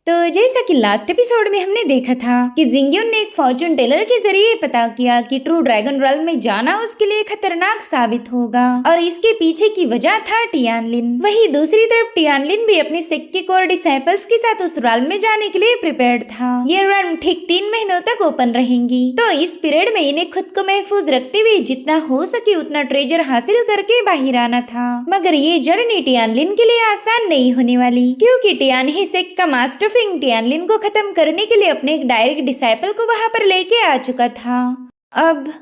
तो जैसा कि लास्ट एपिसोड में हमने देखा था कि जिंगयुन ने एक फॉर्चून टेलर के जरिए पता किया कि ट्रू ड्रैगन रॉल्म में जाना उसके लिए खतरनाक साबित होगा और इसके पीछे की वजह था टियानलिन। वहीं दूसरी तरफ टियानलिन भी अपने सेक्ट के कोर डिसाइपल्स के साथ उस रॉल्म में जाने के लिए प्रिपेयर्ड था। ये रॉल्म ठीक 3 महीनों तक ओपन रहेंगी, तो इस पीरियड में इन्हें खुद को महफूज रखते हुए जितना हो सके उतना ट्रेजर हासिल करके बाहर आना था। मगर ये जर्नी टियानलिन के लिए आसान नहीं होने वाली, क्योंकि टियान ही सेक्ट का मास्टर टियानलिन को खत्म करने के लिए अपने एक डायरेक्ट डिसाइपल को वहां पर लेके आ चुका था। अब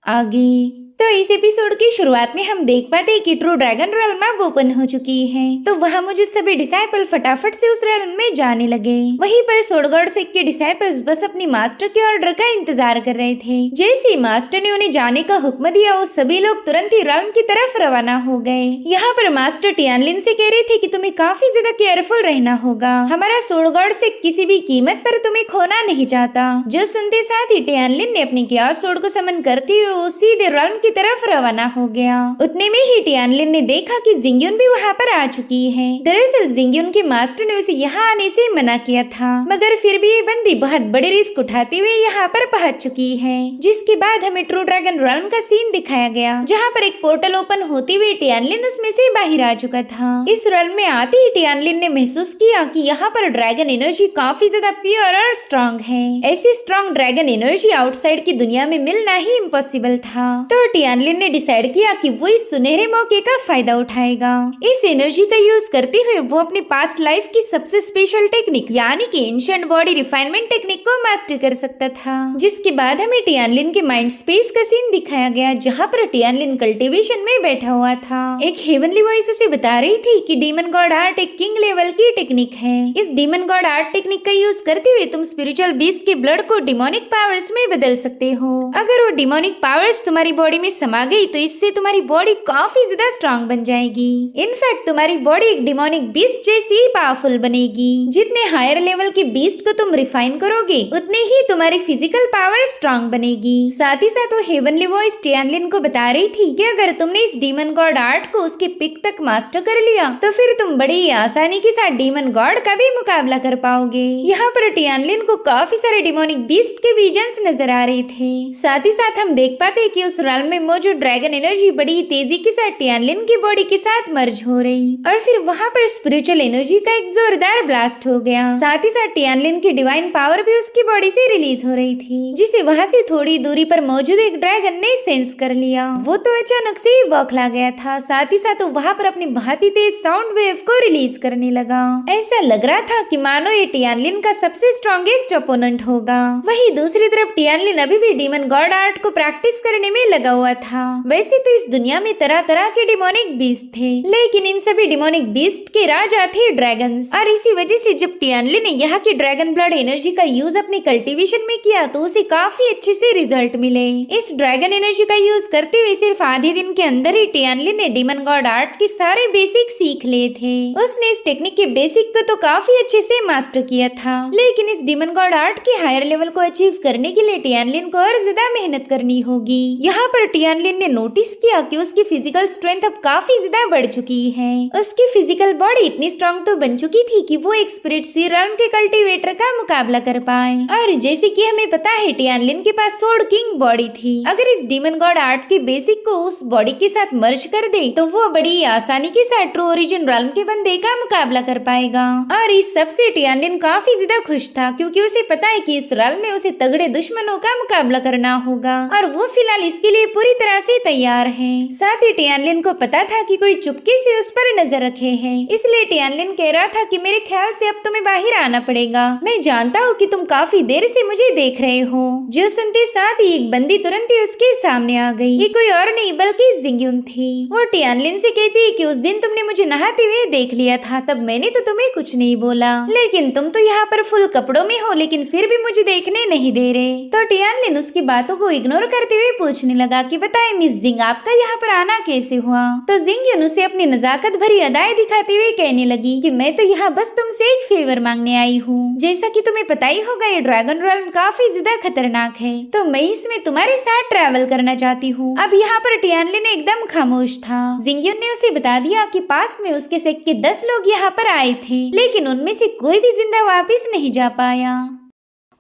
आगे तो इस एपिसोड की शुरुआत में हम देख पाते हैं कि ट्रू ड्रैगन रॉल्म अब ओपन हो चुकी है। तो वहाँ मौजूद सभी डिसाइपल फटाफट से उस रॉल्म में जाने लगे। वहीं पर स्वॉर्ड गार्ड सेक्ट के डिसाइपल्स बस अपनी मास्टर के ऑर्डर का इंतजार कर रहे थे। जैसे ही मास्टर ने उन्हें जाने का हुक्म दिया, वो सभी लोग तुरंत ही रॉल्म की तरफ रवाना हो गए। यहाँ पर मास्टर टियानलिन से कह रहे थे कि तुम्हें काफी ज्यादा केयरफुल रहना होगा। हमारा स्वॉर्ड गार्ड सेक्ट किसी भी कीमत पर तुम्हें खोना नहीं चाहता। जो सुनते साथ ही टियानलिन ने अपनी कियास स्वॉर्ड को समन करते हुए वो सीधे रॉल्म की तरफ रवाना हो गया। उतने में ही टियानलिन ने देखा कि जिंगयुन भी वहाँ पर आ चुकी है। दरअसल जिंगयुन के मास्टर ने उसे यहाँ आने से मना किया था, मगर फिर भी ये बंदी बहुत बड़े रिस्क उठाते हुए यहाँ पर पहुंच चुकी है। जिसके बाद हमें ट्रू ड्रैगन रॉल्म का सीन दिखाया गया, जहाँ पर एक पोर्टल ओपन होते हुए टियानलिन उसमें से बाहर आ चुका था। इस रॉल्म में आते ही टियानलिन ने महसूस किया कि यहाँ पर ड्रैगन एनर्जी काफी ज्यादा प्योर और स्ट्रॉन्ग है। ऐसी स्ट्रॉन्ग ड्रैगन एनर्जी आउटसाइड की दुनिया में मिलना ही इम्पॉसिबल था। तो टियानलिन ने डिसाइड किया कि वो इस सुनहरे मौके का फायदा उठाएगा। इस एनर्जी का यूज करते हुए वो अपनी पास्ट लाइफ की सबसे स्पेशल टेक्निक यानी कि एंशिएंट बॉडी रिफाइनमेंट टेक्निक को मास्टर कर सकता था। जिसके बाद हमें टियानलिन के माइंड स्पेस का सीन दिखाया गया, जहाँ पर टियानलिन कल्टीवेशन में बैठा हुआ था। एक हेवनली वॉइस उसे बता रही थी कि डीमन गॉड आर्ट एक किंग लेवल की टेक्निक है। इस डीमन गॉड आर्ट टेक्निक का यूज करते हुए तुम स्पिरिचुअल बीस्ट के ब्लड को डिमोनिक पावर्स में बदल सकते हो। अगर वो डिमोनिक पावर्स तुम्हारी बॉडी में समा गई तो इससे तुम्हारी बॉडी काफी ज्यादा स्ट्रांग बन जाएगी। इनफैक्ट तुम्हारी बॉडी एक डिमोनिक बीस्ट जैसी पावरफुल बनेगी। जितने हायर लेवल के बीस्ट को तुम रिफाइन करोगे उतने ही तुम्हारी फिजिकल पावर स्ट्रांग बनेगी। साथ ही साथ वो हेवनली वॉइस टियानलिन को बता रही थी कि अगर तुमने इस डीमन गॉड आर्ट को उसके पिक तक मास्टर कर लिया तो फिर तुम बड़ी आसानी के साथ डीमन गॉड का भी मुकाबला कर पाओगे। यहाँ पर टियानलिन को काफी सारे डिमोनिक बीस्ट के विजन्स नजर आ रहे थे। साथ ही साथ हम देख पाते हैं कि उस रॉल्म में मौजूद ड्रैगन एनर्जी बड़ी तेजी के साथ टियानलिन की बॉडी के साथ मर्ज हो रही और फिर वहाँ पर स्पिरिचुअल एनर्जी का एक जोरदार ब्लास्ट हो गया। साथ ही साथ टियानलिन की डिवाइन पावर भी उसकी बॉडी से रिलीज हो रही थी, जिसे वहाँ से थोड़ी दूरी पर मौजूद एक ड्रैगन ने सेंस कर लिया। वो तो अचानक से ही बौखला गया था। साथ ही साथ वहाँ पर अपनी बहुत ही तेज साउंड वेव को रिलीज करने लगा। ऐसा लग रहा था कि मानो ये टियानलिन का सबसे स्ट्रॉन्गेस्ट ओपोनेंट होगा। वहीं दूसरी तरफ टियानलिन अभी भी डीमन गॉड आर्ट को प्रैक्टिस करने में लगा हुआ था। वैसे तो इस दुनिया में तरह तरह के डिमोनिक बीस्ट थे, लेकिन इन सभी डिमोनिक बीस्ट के राजा थे ड्रैगन्स। और इसी वजह से जब टियानलिन ने यहाँ की ड्रैगन ब्लड एनर्जी का यूज अपने कल्टीवेशन में किया तो उसे काफी अच्छे से रिजल्ट मिले। इस ड्रैगन एनर्जी का यूज करते हुए सिर्फ आधे दिन के अंदर ही टियानलिन ने डीमन गॉड आर्ट के सारे बेसिक सीख लिए थे। उसने इस टेक्निक के बेसिक को तो काफी अच्छे से मास्टर किया था, लेकिन इस डीमन गॉड आर्ट के हायर लेवल को अचीव करने के लिए टियानलिन को और ज्यादा मेहनत करनी होगी। यहाँ पर टियानलिन ने नोटिस किया कि उसकी फिजिकल स्ट्रेंथ अब काफी ज्यादा बढ़ चुकी है। उसकी फिजिकल बॉडी इतनी स्ट्रांग तो बन चुकी थी कि वो एक स्पिरिट सी रॉल्म के कल्टीवेटर का मुकाबला कर पाए। और जैसे कि हमें पता है टियानलिन के पास स्वॉर्ड किंग बॉडी थी। अगर इस डीमन गॉड आर्ट के बेसिक को उस बॉडी के साथ मर्ज कर दे तो वो बड़ी आसानी के साथ ट्रू ओरिजिन रॉल्म के बंदे का मुकाबला कर पाएगा। और इस सबसे टियानलिन काफी ज्यादा खुश था, क्योंकि उसे पता है कि इस रॉल्म में उसे तगड़े दुश्मनों का मुकाबला करना होगा और वो फिलहाल इसके लिए पूरी तरह से तैयार है। साथ ही टियानलिन को पता था कि कोई चुपके से उस पर नजर रखे है, इसलिए टियानलिन कह रहा था कि मेरे ख्याल से अब तुम्हें बाहर आना पड़ेगा। मैं जानता हूँ कि तुम काफी देर से मुझे देख रहे हो। जो सुनते साथ ही एक बंदी तुरंत ही उसके सामने आ गई। ये कोई और नहीं बल्कि जिंगयुन थी। वो टियानलिन से कहती कि उस दिन तुमने मुझे नहाते हुए देख लिया था, तब मैंने तो तुम्हें कुछ नहीं बोला, लेकिन तुम तो यहाँ पर फुल कपड़ों में हो लेकिन फिर भी मुझे देखने नहीं दे रहे। तो टियानलिन उसकी बातों को इग्नोर करते हुए पूछने लगा कि बताए मिस जिंग आपका यहाँ पर आना कैसे हुआ। तो जिंग उसे अपनी नजाकत भरी अदाएं दिखाते हुए कहने लगी कि मैं तो यहाँ बस तुमसे एक फेवर मांगने आई हूँ। जैसा कि तुम्हें पता ही होगा ये ड्रैगन रॉयल काफी ज्यादा खतरनाक है, तो मैं इसमें तुम्हारे साथ ट्रैवल करना चाहती हूँ। अब यहाँ पर टियानलिन एकदम खामोश था। जिंगियन ने उसे बता दिया कि पास में उसके सेक्ट के 10 लोग यहाँ पर आए थे, लेकिन उनमें से कोई भी जिंदा वापस नहीं जा पाया।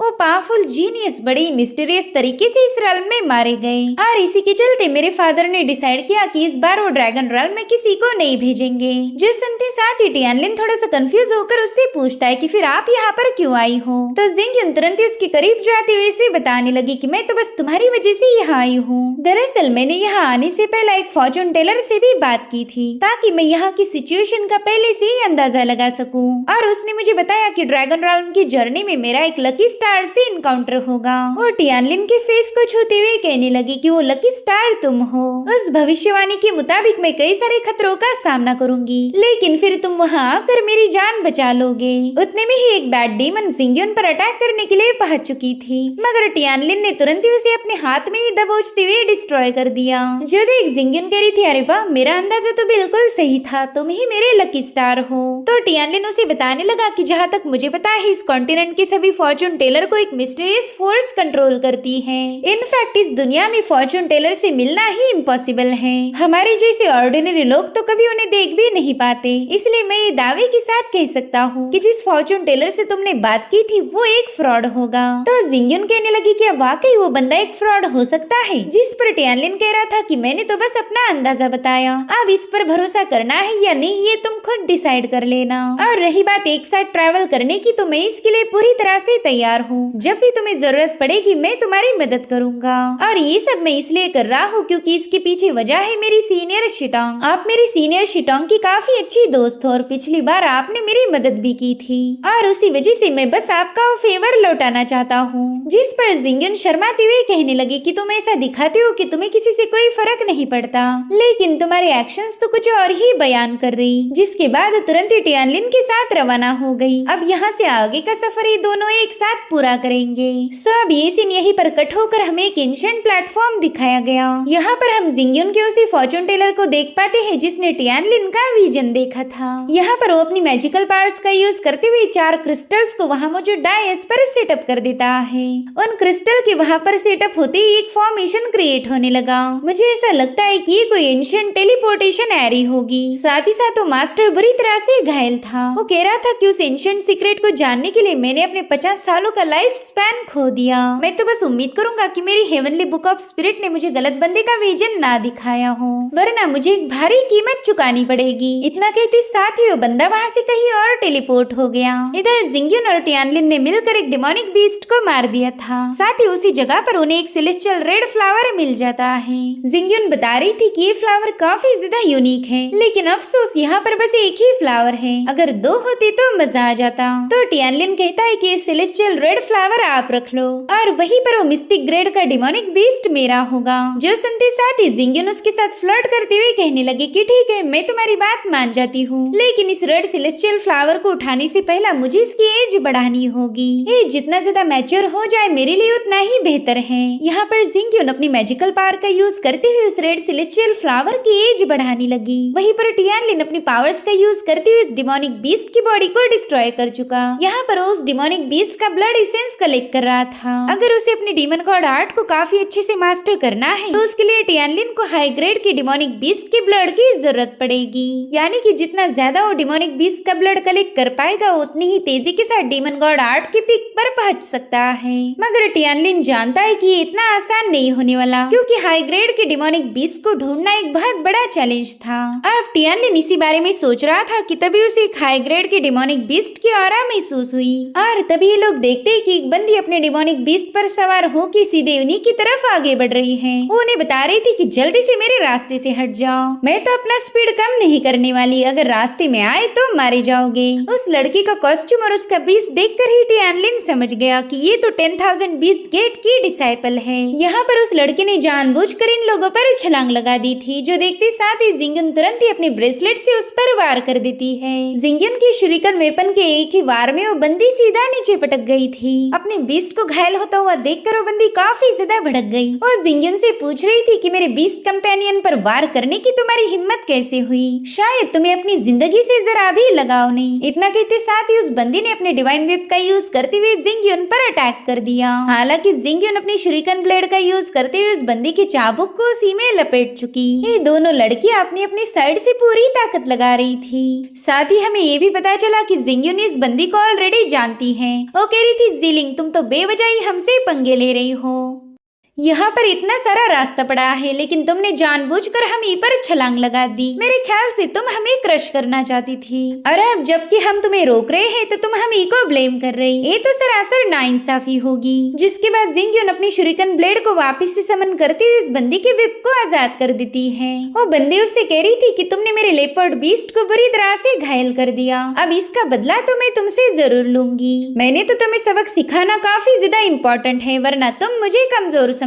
वो पावरफुल जीनियस बड़े ही मिस्टीरियस तरीके से इस रॉयल में मारे गए और इसी के चलते मेरे फादर ने डिसाइड किया कि इस बार वो ड्रैगन रॉयल में किसी को नहीं भेजेंगे। जो सुनते साथ ही टियानलिन थोड़ा सा कंफ्यूज होकर उससे पूछता है कि फिर आप यहाँ पर क्यों आई हो। तो जिंगियन तुरंत ही उसके करीब जाते हुए इसे बताने लगी कि मैं तो बस तुम्हारी वजह से यहाँ आई हूँ। दरअसल मैंने यहाँ आने से पहले एक फॉर्चून टेलर से भी बात की थी ताकि मैं यहाँ की सिचुएशन का पहले से ही अंदाजा लगा सकूं, और उसने मुझे बताया कि ड्रैगन रॉयल की जर्नी में मेरा एक लकी स्टार से इनकाउंटर होगा। और टियानलिन के फेस को छूते हुए कहने लगी कि वो लकी स्टार तुम हो। उस भविष्यवाणी के मुताबिक मैं कई सारे खतरों का सामना करूंगी, लेकिन फिर तुम वहाँ आकर मेरी जान बचा लोगे। उतने में ही एक बैड डीमन जिंगियन पर अटैक करने के लिए पहुंच चुकी थी, मगर टियानलिन ने तुरंत ही उसे अपने हाथ में ही दबोचते हुए डिस्ट्रॉय कर दिया। जो देख जिंगियन कह रही थी, अरे वाह मेरा अंदाजा तो बिल्कुल सही था, तुम ही मेरे लकी स्टार हो। तो टियानलिन उसे बताने लगा कि जहाँ तक मुझे पता है इस कॉन्टिनेंट के सभी फॉर्चून टेलर को एक मिस्टीरियस फोर्स कंट्रोल करती है। इनफैक्ट इस दुनिया में फॉर्चून टेलर से मिलना ही इम्पॉसिबल है। हमारे जैसे ऑर्डिनरी लोग तो कभी उन्हें देख भी नहीं पाते, इसलिए मैं ये दावे के साथ कह सकता हूँ कि जिस फॉर्चून टेलर से तुमने बात की थी वो एक फ्रॉड होगा। तो जिंगियन कहने लगी कि वाकई वो बंदा एक फ्रॉड हो सकता है, जिस पर टियानलिन कह रहा था कि मैंने तो बस अपना अंदाजा बताया, अब इस पर भरोसा करना है या नहीं ये तुम खुद डिसाइड कर लेना। और रही बात एक साथ ट्रैवल करने की, तो मैं इसके लिए पूरी तरह से तैयार हूँ। जब भी तुम्हें जरूरत पड़ेगी मैं तुम्हारी मदद करूंगा, और ये सब मैं इसलिए कर रहा हूँ क्योंकि इसके पीछे वजह है मेरी सीनियर शिटोंग। आप मेरी सीनियर शिटोंग की काफी अच्छी दोस्त हो और पिछली बार आपने मेरी मदद भी की थी, और उसी वजह से मैं बस आपका वो फेवर लौटाना चाहता हूँ। जिस पर जिंगियन शर्माते हुए कहने लगी कि तुम ऐसा दिखाते हो कि तुम्हें किसी से कोई फर्क नहीं पड़ता, लेकिन तुम्हारे एक्शंस तो कुछ और ही बयान कर रही। जिसके बाद तुरंत ही टियानलिन के साथ रवाना हो गई। अब यहाँ से आगे का सफर ये दोनों एक साथ पूरा करेंगे। सो अब ये सीन यही पर कट होकर हमें एक एंशिएंट प्लेटफॉर्म दिखाया गया। यहाँ पर हम जिंगियन के उसी फॉर्चून टेलर को देख पाते हैं जिसने टियानलिन का विजन देखा था। यहाँ पर वो अपनी मैजिकल पावर्स का यूज करते हुए 4 क्रिस्टल्स को वहाँ मौजूद डायस पर सेटअप कर देता है। उन क्रिस्टल के वहाँ पर सेटअप होते ही एक फॉर्मेशन क्रिएट होने लगा। मुझे ऐसा लगता है कि ये कोई एंशिएंट टेलीपोर्टेशन एरी होगी। साथ ही साथ वो मास्टर बुरी तरह से घायल था। वो कह रहा था कि उस एंशिएंट सीक्रेट को जानने के लिए मैंने अपने 50 सालों का लाइफ स्पैन खो दिया। मैं तो बस उम्मीद करूंगा कि मेरी हेवनली बुक ऑफ स्पिरिट ने मुझे गलत बंदे का विजन ना दिखाया हो, वरना मुझे एक भारी कीमत चुकानी पड़ेगी। इतना कहते साथ ही वो बंदा वहाँ से कहीं और टेलीपोर्ट हो गया। इधर जिंगियन और टियानलिन ने मिलकर एक डिमोनिक बीस्ट को मार दिया था। साथ ही उसी जगह पर उन्हें एक सेलेस्टियल रेड फ्लावर मिल जाता है। जिंगियन बता रही थी कि ये फ्लावर काफी ज्यादा यूनिक है, लेकिन अफसोस यहाँ पर बस एक ही फ्लावर है, अगर 2 होते तो मजा आ जाता। तो टियानलिन कहता है कि सेलेस्टियल रेड फ्लावर आप रख लो, और वहीं पर वो मिस्टिक ग्रेड का डिमोनिक बीस्ट मेरा होगा। जो सुनते साथ ही जिंगियन उसके साथ फ्लर्ट करते हुए कहने लगे कि ठीक है मैं तुम्हारी बात मान जाती हूँ, लेकिन इस रेड सेलेस्टियल फ्लावर को उठाने से पहले मुझे इसकी एज बढ़ानी होगी। एज जितना ज्यादा मैच्योर हो जाए मेरे लिए उतना ही बेहतर है। यहाँ पर जिंगियन अपनी मैजिकल पावर का यूज करते हुए उस रेड सेलेस्टियल फ्लावर की एज बढ़ाने लगी। वहीं पर टियानलिन अपनी पावर्स का यूज करते हुए इस डिमोनिक बीस्ट की बॉडी को डिस्ट्रॉय कर चुका। यहाँ पर उस डिमोनिक बीस्ट का ब्लड एसेंस कलेक्ट कर रहा था। अगर उसे अपनी डीमन गॉड आर्ट को काफी अच्छे से मास्टर करना है तो उसके लिए टियानलिन को हाई ग्रेड की डिमोनिक बीस्ट के ब्लड की जरूरत पड़ेगी। यानी कि जितना ज्यादा वो डिमोनिक बीस्ट का ब्लड कलेक्ट कर पाएगा उतनी ही तेजी के साथ डीमन गॉड आर्ट की पीक पर पहुंच सकता है। मगर टियानलिन जानता है कि ये इतना आसान नहीं होने वाला, क्योंकि हाई ग्रेड के डिमोनिक बीस्ट को ढूंढना एक बहुत बड़ा चैलेंज था। अब टियानलिन इसी बारे में सोच रहा था कि तभी उसे एक हाई ग्रेड के डिमोनिक बीस्ट की ऑरा महसूस हुई, और तभी ये लोग देखते हैं कि एक बंदी अपने डिमोनिक बीस्ट पर सवार हो के सीधे उन्हीं की तरफ आगे बढ़ रही है। वो उन्हें बता रही थी कि जल्दी से मेरे रास्ते से हट जाओ, मैं तो अपना स्पीड कम नहीं करने वाली, अगर रास्ते में आए तो मारे जाओगे। उस लड़की का कॉस्ट्यूम और उसका बीस्ट देखकर ही टियानलिन समझ गया कि ये तो 10th 10,000 बीस्ट गेट की डिसाइपल है। यहाँ पर उस लड़के ने जानबूझकर इन लोगों पर छलांग लगा दी थी, जो देखते साथ ही जिंगयुन तुरंत ही अपने ब्रेसलेट से उस पर वार कर देती है। जिंगयुन की शुरिकन वेपन के एक ही वार में वो बंदी सीधा नीचे पटक गई थी। अपने बीस्ट को घायल होता हुआ देखकर वो बंदी काफी ज्यादा भड़क गई और जिंगयुन से पूछ रही थी कि मेरे बीस्ट कंपेनियन पर वार करने की तुम्हारी हिम्मत कैसे हुई? शायद तुम्हें अपनी जिंदगी से जरा भी लगाव नहीं। इतना कहते साथ ही उस बंदी ने अपने डिवाइन वेप का यूज करते हुए जिंगयुन पर अटैक कर दिया। हालांकि जिंगयुन अपनी शुरिकन ब्लेड का यूज करते हुए उस बंदी के चाबुक को उसी में लपेट चुकी। ये दोनों लड़कियां अपनी अपनी साइड से पूरी ताकत लगा रही थी। साथ ही हमें ये भी पता चला कि जिंगयुन इस बंदी को ऑलरेडी जानती है। वो कह रही थी जीलिंग, तुम तो बेवजह ही हमसे पंगे ले रही हो। यहाँ पर इतना सारा रास्ता पड़ा है, लेकिन तुमने जानबूझकर हम ही पर छलांग लगा दी। मेरे ख्याल से तुम हमें क्रश करना चाहती थी। अरे अब जबकि हम तुम्हें रोक रहे हैं तो तुम हम ही को ब्लेम कर रही। ये तो सरासर नाइंसाफी होगी। जिसके बाद जिंगयुन अपनी शुरिकन ब्लेड को वापस से समन करते हुए इस बंदी के विप को आजाद कर देती है। वो बंदी उससे कह रही थी कि तुमने मेरे लेपर्ड बीस्ट को बुरी तरह से घायल कर दिया। अब इसका बदला तो मैं तुमसे जरूर लूंगी। मैंने तो तुम्हें सबक सिखाना काफी ज्यादा इम्पोर्टेंट है, वरना तुम मुझे कमजोर समझोगी।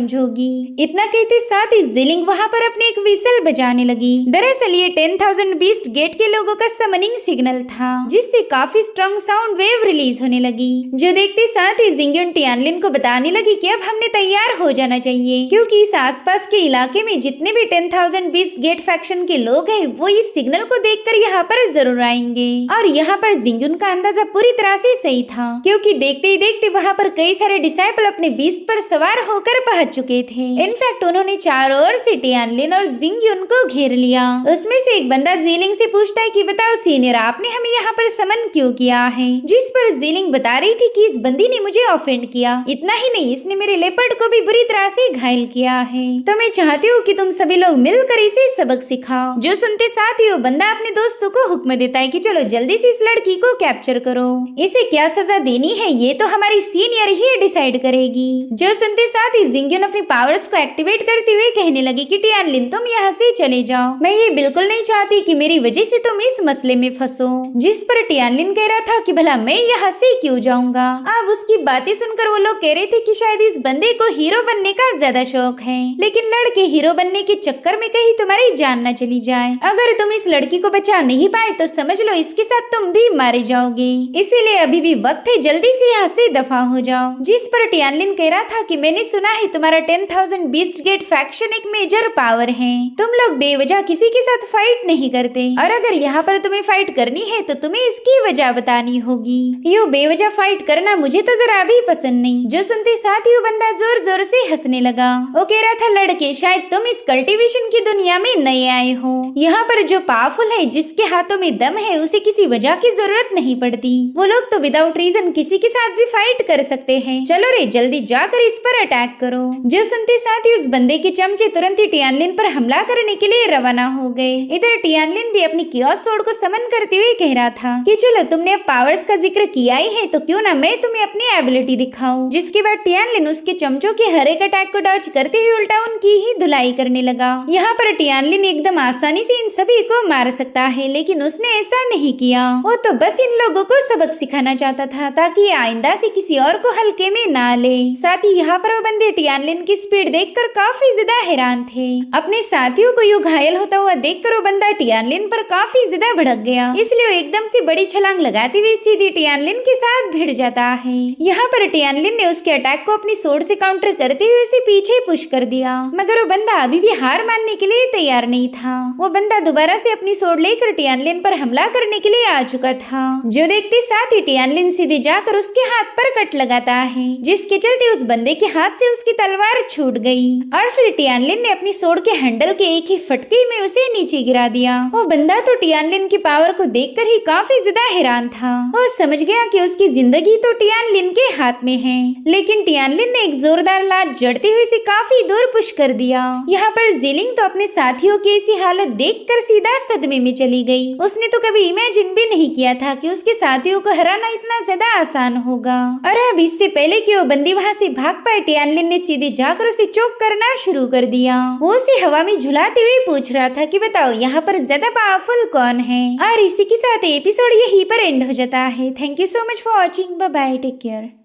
इतना कहते साथ ही जिलिंग वहाँ पर अपनी एक विसल बजाने लगी। दरअसल ये 10,000 बीस्ट गेट के लोगों का समनिंग सिग्नल था, जिससे काफी स्ट्रॉन्ग साउंड वेव रिलीज होने लगी। जो देखते साथ ही जिंगयुन टियानलिन को बताने लगी कि अब हमने तैयार हो जाना चाहिए, क्योंकि इस आसपास के इलाके में जितने भी 10,000 बीस्ट गेट फैक्शन के लोग हैं वो इस सिग्नल को देखकर यहाँ पर जरूर आएंगे। और यहाँ पर जिंगयुन का अंदाजा पूरी तरह से सही था, क्योंकि देखते ही देखते वहाँ पर कई सारे डिसाइपल अपने बीस्ट पर सवार होकर पहुंच चुके थे। इनफैक्ट उन्होंने चारों ओर से टियानलिन और जिंगयुन को घेर लिया। उसमें से एक बंदा जीलिंग से पूछता है कि बताओ सीनियर, आपने हमें यहाँ पर समन क्यों किया है? जिस पर जीलिंग बता रही थी कि इस बंदी ने मुझे ऑफेंड किया। इतना ही नहीं, इसने मेरे लेपर्ड को भी बुरी तरह से घायल किया है। तो मैं चाहती हूँ कि तुम सभी लोग मिलकर इसे सबक सिखाओ। जो सुनते साथ ही वो बंदा अपने दोस्तों को हुक्म देता है कि चलो जल्दी से इस लड़की को कैप्चर करो। इसे क्या सजा देनी है ये तो हमारी सीनियर ही डिसाइड करेगी। जो सुनते साथ ही जिंगयुन अपनी पावर्स को एक्टिवेट करते हुए कहने लगी कि टियानलिन तुम यहाँ से चले जाओ। मैं ये बिल्कुल नहीं चाहती कि मेरी वजह से तुम इस मसले में फंसो। जिस पर टियानलिन कह रहा था कि भला मैं यहाँ से क्यों जाऊंगा। अब उसकी बातें सुनकर वो लोग कह रहे थे कि शायद इस बंदे को हीरो बनने का ज्यादा शौक है, लेकिन लड़के हीरो बनने के चक्कर में कहीं तुम्हारी जान न चली जाए। अगर तुम इस लड़की को बचा नहीं पाए तो समझ लो इसके साथ तुम भी मारे जाओगे। इसीलिए अभी भी वक्त है, जल्दी से यहाँ से दफा हो जाओ। जिस पर टियानलिन कह रहा था कि मैंने सुना है तुम्हारा 10,000 बीस्ट गेट फैक्शन एक मेजर पावर है। तुम लोग बेवजह किसी के साथ फाइट नहीं करते, और अगर यहाँ पर तुम्हें फाइट करनी है तो तुम्हें इसकी वजह बतानी होगी। यो बेवजह फाइट करना मुझे तो जरा भी पसंद नहीं। जो सुनते साथ ही वो बंदा जोर जोर से हंसने लगा। वो कह रहा था लड़के, शायद तुम इस कल्टीवेशन की दुनिया में नए आए हो। यहाँ पर जो पावरफुल है, जिसके हाथों में दम है, उसे किसी वजह की जरूरत नहीं पड़ती। वो लोग तो विदाउट रीजन किसी के साथ भी फाइट कर सकते हैं। चलो रे जल्दी जाकर इस पर अटैक करो। जो सुनते साथ ही उस बंदे के चमचे तुरंत ही टियानलिन पर हमला करने के लिए रवाना हो गए। इधर टियानलिन भी अपनी कियोस सोर्ड को समन करते हुए कह रहा था कि चलो तुमने अब पावर्स का जिक्र किया ही है तो क्यों ना मैं तुम्हें अपनी एबिलिटी दिखाऊं। जिसके बाद टियानलिन उसके चमचों के हर एक अटैक को डॉज करते हुए उल्टा उनकी ही धुलाई करने लगा। यहाँ पर टियानलिन एकदम आसानी से इन सभी को मार सकता है, लेकिन उसने ऐसा नहीं किया। वो तो बस इन लोगों को सबक सिखाना चाहता था ताकि आइंदा से किसी और को हल्के में ना ले। साथ ही यहाँ पर वो बंदे टियानलिन की स्पीड देखकर काफी ज्यादा हैरान थे। अपने साथियों को यूं घायल होता हुआ देखकर वो बंदा टियानलिन पर काफी ज्यादा भड़क गया। इसलिए वो एकदम से बड़ी छलांग लगाते हुए सीधी टियानलिन के साथ भिड़ जाता है। यहाँ पर टियानलिन ने उसके अटैक को अपनी सोर्ड से काउंटर करते हुए उसे पीछे पुश कर दिया, मगर वो बंदा अभी भी हार मानने के लिए तैयार नहीं था। वो बंदा दोबारा से अपनी सोर्ड लेकर टियानलिन पर हमला करने के लिए आ चुका था। जो देखते साथ ही टियानलिन सीधे जाकर उसके हाथ पर कट लगाता है, जिसके चलते उस बंदे के हाथ से उसकी तलवार छूट गई और फिर टियानलिन ने अपनी सोर्ड के हैंडल के एक ही फटके में उसे नीचे गिरा दिया। वो बंदा तो टियानलिन की पावर को देखकर ही काफी ज्यादा हैरान था। वो समझ गया कि उसकी जिंदगी तो टियानलिन के हाथ में है, लेकिन टियानलिन ने एक जोरदार लात जड़ते हुए इसे काफी दूर पुश कर दिया। यहाँ पर जिलिंग तो अपने साथियों की ऐसी हालत देखकर सीधा सदमे में चली गई। उसने तो कभी इमेजिन भी नहीं किया था कि उसके साथियों को हराना इतना ज्यादा आसान होगा। और अब इससे पहले कि वो बंदी वहाँ से भाग पाए, टियानलिन ने सीधे जाकर उसे चोक करना शुरू कर दिया। वो उसे हवा में झुलाते हुए पूछ रहा था कि बताओ यहाँ पर ज्यादा पावरफुल कौन है। और इसी के साथ एपिसोड यहीं पर एंड हो जाता है। Thank you so much for watching. Bye bye, take care.